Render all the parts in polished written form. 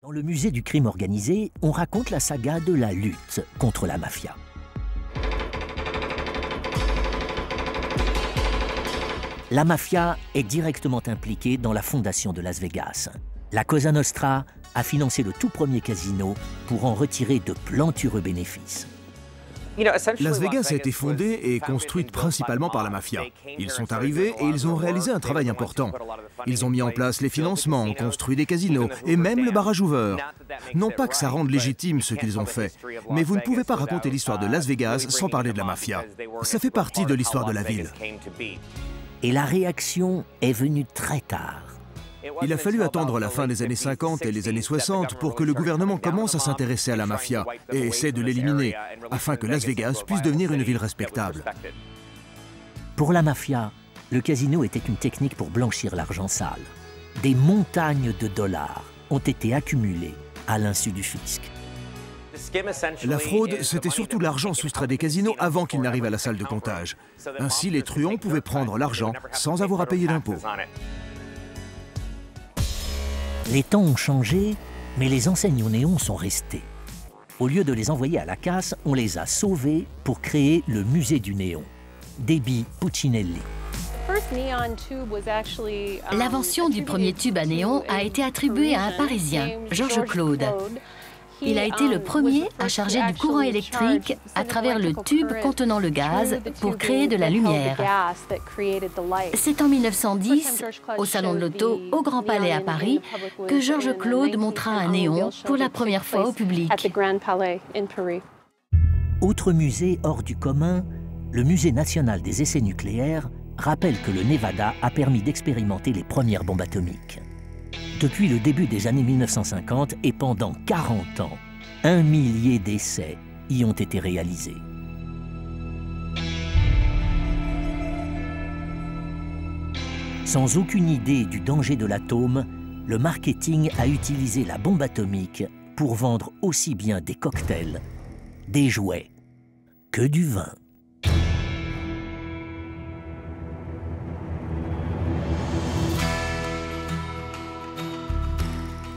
Dans le musée du crime organisé, on raconte la saga de la lutte contre la mafia. La mafia est directement impliquée dans la fondation de Las Vegas. La Cosa Nostra a financé le tout premier casino pour en retirer de plantureux bénéfices. Las Vegas a été fondée et construite principalement par la mafia. Ils sont arrivés et ils ont réalisé un travail important. Ils ont mis en place les financements, construit des casinos et même le barrage Hoover. Non pas que ça rende légitime ce qu'ils ont fait, mais vous ne pouvez pas raconter l'histoire de Las Vegas sans parler de la mafia. Ça fait partie de l'histoire de la ville. Et la réaction est venue très tard. Il a fallu attendre la fin des années 50 et les années 60 pour que le gouvernement commence à s'intéresser à la mafia et essaie de l'éliminer, afin que Las Vegas puisse devenir une ville respectable. Pour la mafia, le casino était une technique pour blanchir l'argent sale. Des montagnes de dollars ont été accumulées à l'insu du fisc. La fraude, c'était surtout l'argent soustrait des casinos avant qu'il n'arrive à la salle de comptage. Ainsi, les truands pouvaient prendre l'argent sans avoir à payer d'impôts. Les temps ont changé, mais les enseignes au néon sont restées. Au lieu de les envoyer à la casse, on les a sauvées pour créer le musée du néon. Debbie Puccinelli. L'invention du premier tube à néon a été attribuée à un Parisien, Georges Claude. Il a été le premier à charger du courant électrique à travers le tube contenant le gaz pour créer de la lumière. C'est en 1910, au Salon de l'Auto, au Grand Palais à Paris, que Georges Claude montra un néon pour la première fois au public. Autre musée hors du commun, le Musée national des essais nucléaires rappelle que le Nevada a permis d'expérimenter les premières bombes atomiques. Depuis le début des années 1950 et pendant 40 ans, 1 millier d'essais y ont été réalisés. Sans aucune idée du danger de l'atome, le marketing a utilisé la bombe atomique pour vendre aussi bien des cocktails, des jouets que du vin.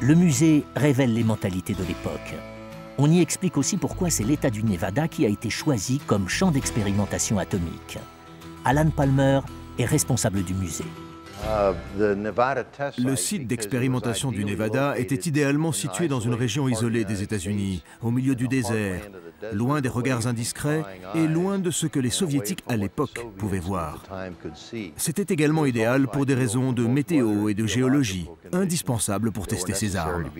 Le musée révèle les mentalités de l'époque. On y explique aussi pourquoi c'est l'État du Nevada qui a été choisi comme champ d'expérimentation atomique. Alan Palmer est responsable du musée. Le site d'expérimentation du Nevada était idéalement situé dans une région isolée des États-Unis, au milieu du désert, loin des regards indiscrets et loin de ce que les Soviétiques à l'époque pouvaient voir. C'était également idéal pour des raisons de météo et de géologie, indispensables pour tester ces armes.